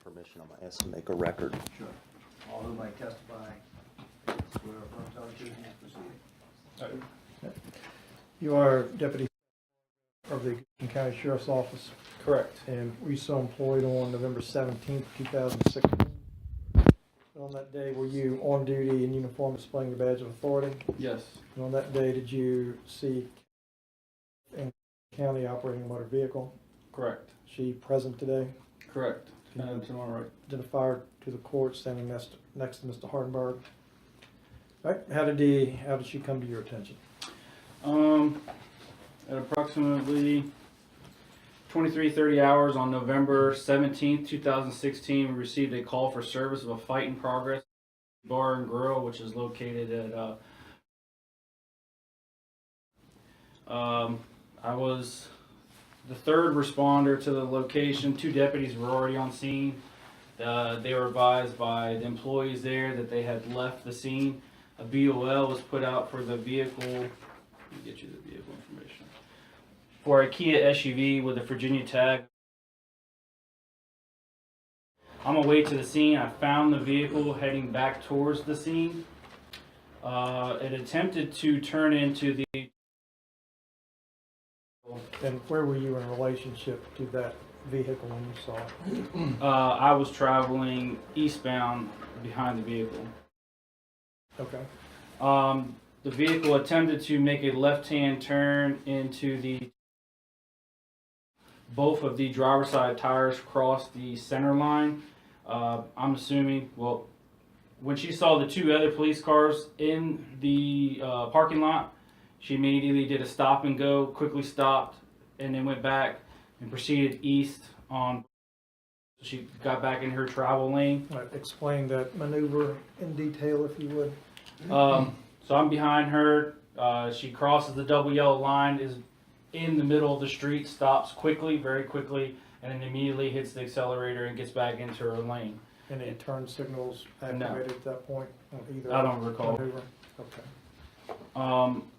Permission, I'm going to ask to make a record. Sure. All who might testify, swear or affirm to tell the truth in this proceeding. You are Deputy of the Gibson County Sheriff's Office, Correct. and were you so employed on November 17th, 2016? On that day, were you on duty in uniform displaying the badge of authority? Yes. And on that day, did you see in county operating a motor vehicle? Correct. She present today? Correct. To my right. Identify her to the court standing next to Mr. Hardenberg. All right. How did she come to your attention? At approximately 23:30 hours on November 17th, 2016, we received a call for service of a fight in progress bar and grill, which is located at I was the third responder to the location. 2 deputies were already on scene. They were advised by the employees there that they had left the scene. A BOL was put out for the vehicle. Let me get you the vehicle information. For a Kia SUV with a Virginia tag. On my way to the scene, I found the vehicle heading back towards the scene. It attempted to turn into the... And where were you in relationship to that vehicle when you saw it? I was traveling eastbound behind the vehicle. Okay. The vehicle attempted to make a left-hand turn into both of the driver's side tires crossed the center line. I'm assuming, well, when she saw the 2 other police cars in the parking lot, she immediately did a stop and go, quickly stopped, and then went back and proceeded east on. She got back in her travel lane. All right, explain that maneuver in detail, if you would. So I'm behind her. She crosses the double yellow line, is in the middle of the street, stops quickly, very quickly, and then immediately hits the accelerator and gets back into her lane. Any turn signals activated at that point? On either I don't recall. maneuver? Okay.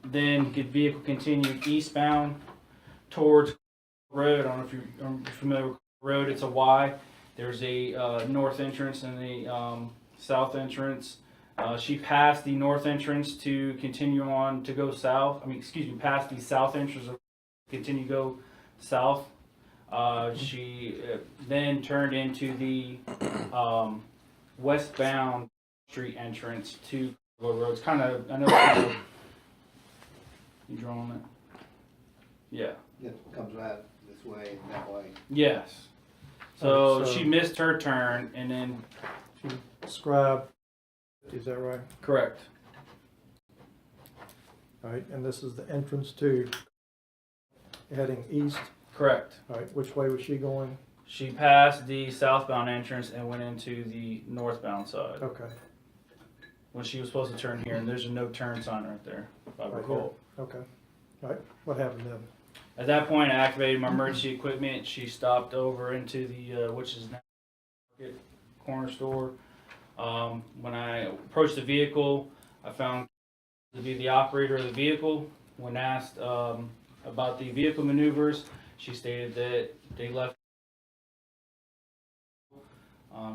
Then the vehicle continued eastbound towards the road. I don't know if you're familiar with the road. It's a Y. There's a north entrance and a south entrance. She passed the north entrance to continue on to go south. Past the south entrance to continue to go south. She then turned into the westbound street entrance to the road. It's kind of, I know it's kind of, you drawing it? Yeah. It comes out this way and that way. Yes. So So- she missed her turn and then, She described, is that right? correct. All right, and this is the entrance to heading east. Correct. All right, which way was she going? She passed the southbound entrance and went into the northbound side. Okay, When she was supposed to turn here, and there's a no turn sign right there, if I Right recall. okay. All right, what happened then? At that point, I activated my emergency equipment. She stopped over into the, which is now Market corner store. When I approached the vehicle, I found to be the operator of the vehicle. When asked about the vehicle maneuvers, she stated that they left.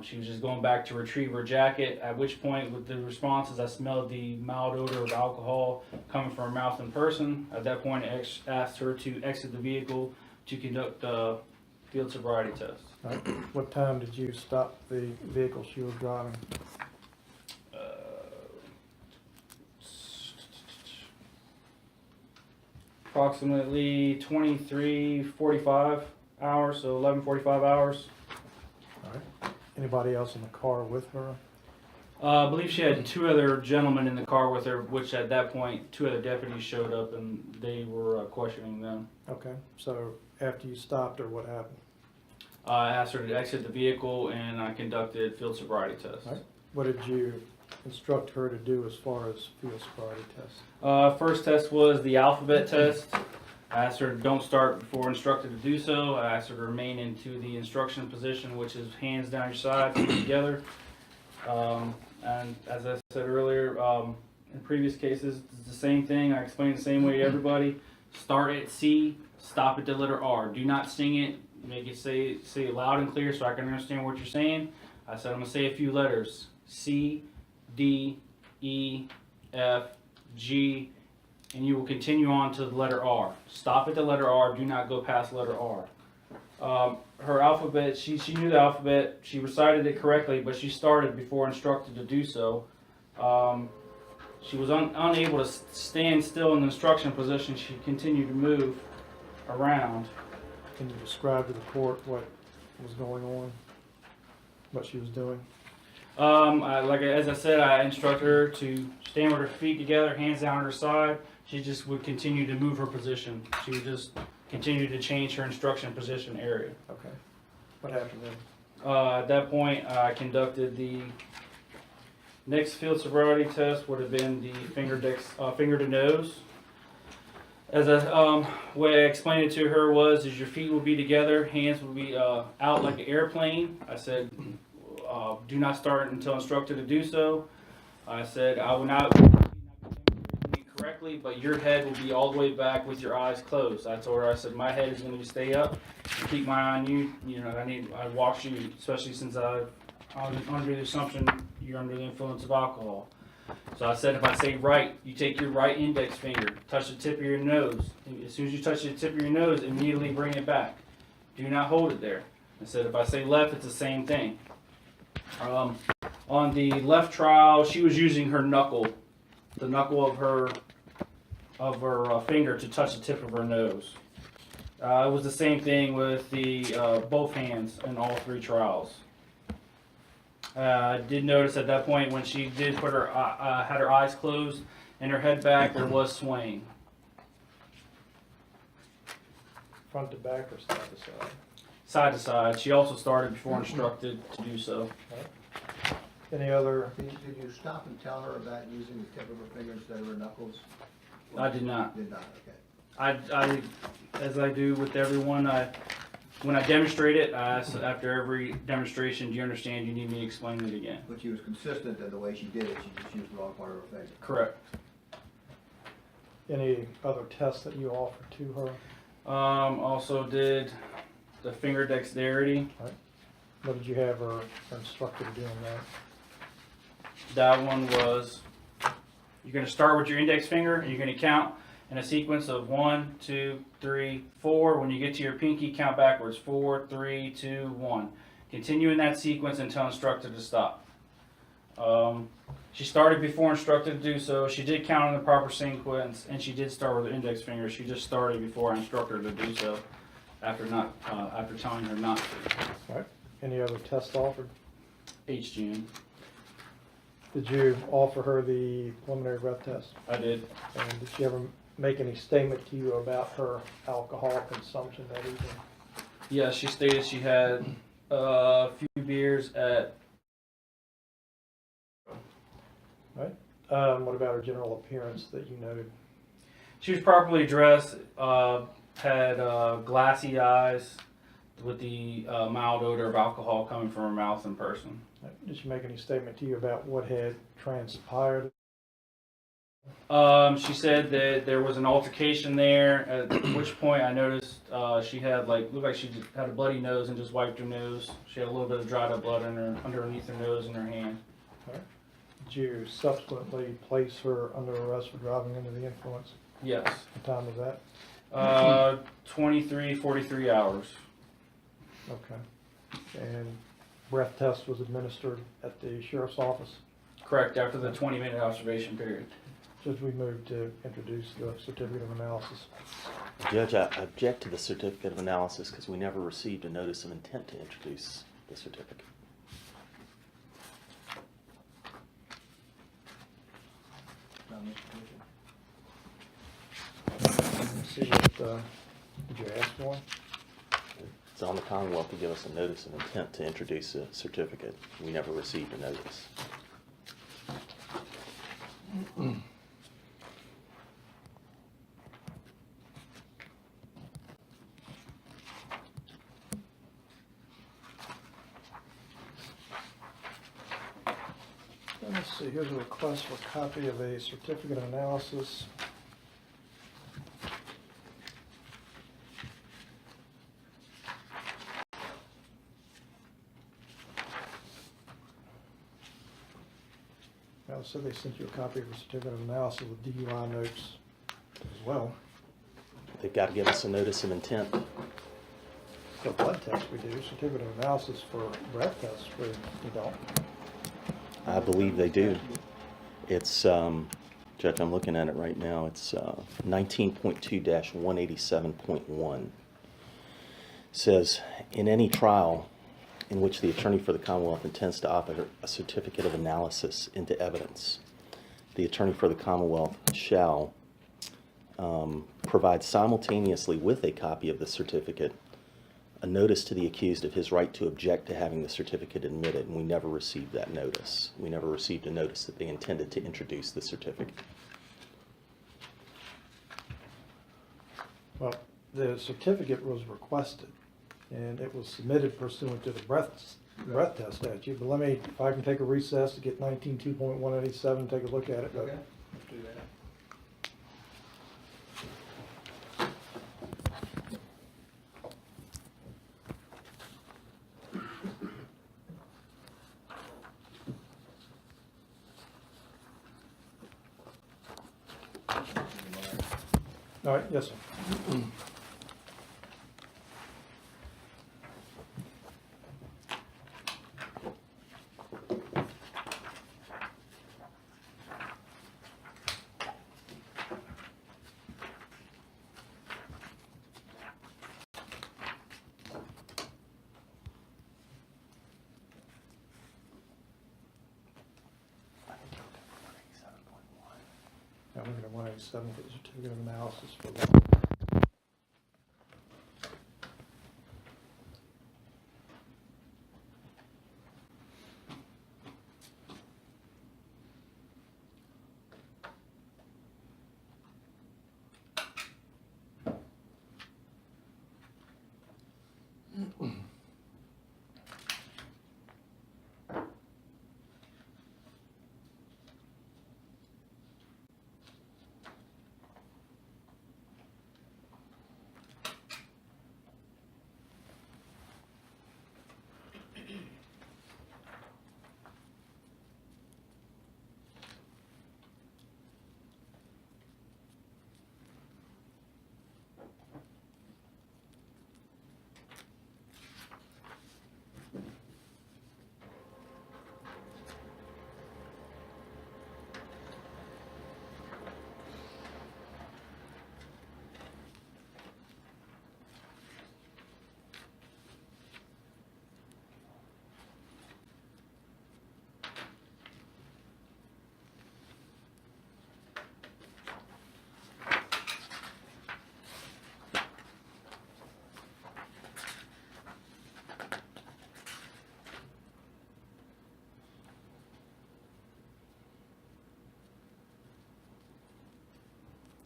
She was just going back to retrieve her jacket, at which point with the responses I smelled the mild odor of alcohol coming from her mouth and person. At that point I asked her to exit the vehicle to conduct a field sobriety test. All right, what time did you stop the vehicle she was driving? Approximately 23:45 hours, so 11:45 hours. All right, anybody else in the car with her? I believe she had 2 other gentlemen in the car with her, which at that point 2 other deputies showed up and they were questioning them. Okay, so after you stopped her, what happened? I asked her to exit the vehicle and I conducted field sobriety tests. Right. What did you instruct her to do as far as field sobriety tests? First test was the alphabet test. I asked her don't start before instructed to do so. I asked her to remain into the instruction position, which is hands down your side, feet together. And as I said earlier, in previous cases, it's the same thing. I explained the same way to everybody. Start at C, stop at the letter R. Do not sing it. make it say it loud and clear so I can understand what you're saying. I said I'm gonna say a few letters: C, D, E, F, G, and you will continue on to the letter R. Stop at the letter R. Do not go past letter R. Her alphabet, she knew the alphabet. She recited it correctly, but she started before instructed to do so. She was unable to stand still in the instruction position. She continued to move around. Can you describe to the court what was going on, what she was doing? As I said, I instructed her to stand with her feet together, hands down at her side. She just would continue to move her position. She would just continue to change her instruction position area. Okay. What happened then? At that point, I conducted the next field sobriety test. Would have been the finger to nose. As way I explained it to her is your feet will be together, hands will be out like an airplane. I said, do not start until instructed to do so. I said, I will not correctly, but your head will be all the way back with your eyes closed. I told her, I said, my head is going to stay up and keep my eye on you. You know, I watch you, especially since I'm under the assumption you're under the influence of alcohol. So I said, if I say right, you take your right index finger, touch the tip of your nose. As soon as you touch the tip of your nose, immediately bring it back. Do not hold it there. I said, if I say left, it's the same thing. On the left trial, she was using her knuckle, the knuckle of her finger to touch the tip of her nose. It was the same thing with the both hands in all three trials. I did notice at that point when she did put her had her eyes closed and her head back, there was swaying. Front to back or side to side? Side to side. She also started before instructed to do so. Any other? Did you stop and tell her about using the tip of her fingers instead of her knuckles? I did not. Did not, okay. I as I do with everyone, when I demonstrate it, I ask after every demonstration, do you understand? You need me to explain it again. But she was consistent in the way she did it. She just used the wrong part of her finger. Correct. Any other tests that you offered to her? Also did the finger dexterity. What did you have her instructed to do on that? That one was, you're going to start with your index finger and you're going to count in a sequence of 1, 2, 3, 4. When you get to your pinky, count backwards. 4, 3, 2, 1. Continue in that sequence until instructed to stop. She started before instructed to do so. She did count in the proper sequence, and she did start with her index finger. She just started before I instructed her to do so, after telling her not to. All right. Any other tests offered? HGM. Did you offer her the preliminary breath test? I did. And did she ever make any statement to you about her alcohol consumption that evening? Yeah, she stated she had a few beers at. Right. What about her general appearance that you noted? She was properly dressed, had glassy eyes with the mild odor of alcohol coming from her mouth in person. Did she make any statement to you about what had transpired? She said that there was an altercation there, at which point I noticed she had looked like she had a bloody nose and just wiped her nose. She had a little bit of dried up blood underneath her nose and her hand. Right. Did you subsequently place her under arrest for driving under the influence? Yes. What time was that? 43 hours. Okay. And breath test was administered at the sheriff's office? Correct, after the 20-minute observation period. Judge, we move to introduce the certificate of analysis. Judge, I object to the certificate of analysis because we never received a notice of intent to introduce the certificate. Let's see what, did you ask for? It's on the Commonwealth to give us a notice of intent to introduce a certificate. We never received a notice. Let's see, here's a request for a copy of a certificate of analysis. So they sent you a copy of the certificate of analysis with DUI notes as well. They've got to give us a notice of intent. For blood tests we do, certificate of analysis for breath tests we don't. I believe they do. It's, Judge, I'm looking at it right now. It's 19.2-187.1. Says, in any trial in which the attorney for the Commonwealth intends to offer a certificate of analysis into evidence, the attorney for the Commonwealth shall provide simultaneously with a copy of the certificate a notice to the accused of his right to object to having the certificate admitted, and we never received that notice. We never received a notice that they intended to introduce the certificate. Well, the certificate was requested, and it was submitted pursuant to the breath test statute. But let me, if I can take a recess to get 19.2.187, take a look at it. Okay, let's do that. All right, yes, sir. Now we're going to 187 for the certificate of analysis for that.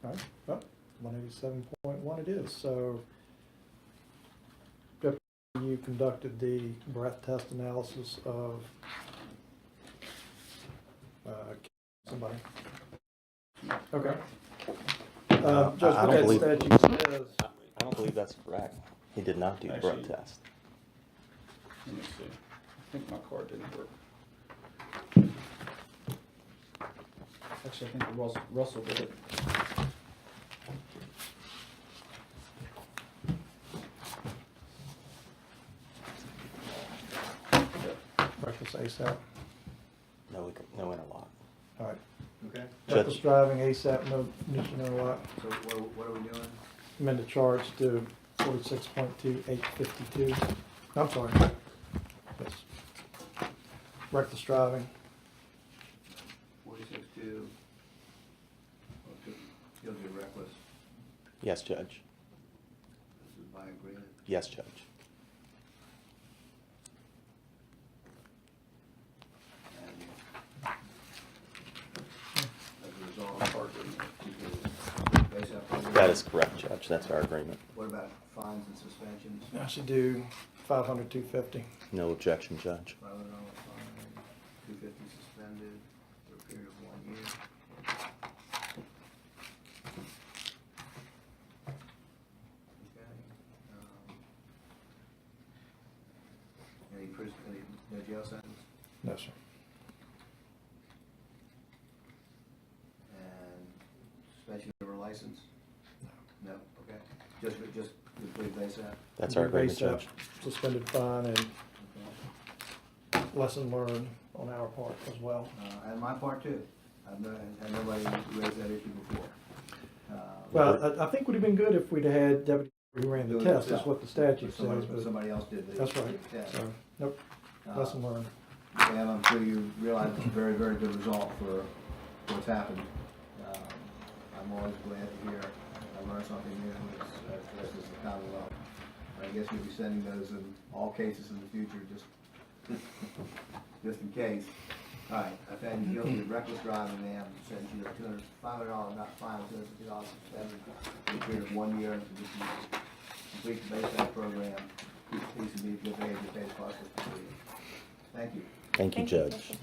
All right, well, 187.1 it is. So, Deputy, you conducted the breath test analysis of somebody. Okay. Judge, I what don't that believe- statute says, I don't believe that's correct. He did not do the breath Actually- test. Let me see. I think my card didn't work. Actually, I think Russell did it. reckless ASAP. No interlock. All right. Okay, Reckless driving, ASAP, no initial interlock. so what are we doing? Amended charge to 46.2852. I'm sorry. Yes. Reckless driving. 46-2. You'll do reckless. Yes, Judge. This is by agreement. Yes, Judge. And as a result, part of base up. That is correct, Judge. That's our agreement. What about fines and suspensions? I should do 500, 250. No objection, Judge. $500 fine, 250 suspended for a period of 1 year. Okay. Any no jail sentence? No, sir. license? No, okay. Just plead base that? That's our agreement, Base up, Judge. Suspended fine and Okay. lesson learned on our part as well. And my part too. I've had nobody raised that issue before. Well, I think would have been good if we'd had deputy who ran the Do it test, that's yourself. what the statute Somebody- says, but Somebody else did the. that's right. test. So, nope, Uh, lesson learned. And I'm sure you realize it's a very, very good result for what's happened. I'm always glad to hear I learned something new as is the Commonwealth. I guess you'll be sending those in all cases in the future, just in case. All right, I found you guilty of reckless driving, ma'am, sentence you to $500, not fine, $250 suspended for a period of 1 year, and condition you complete the base program, keep the peace and be good behavior, pays costs. Thank you. Thank you, Thank you, Judge. Judge.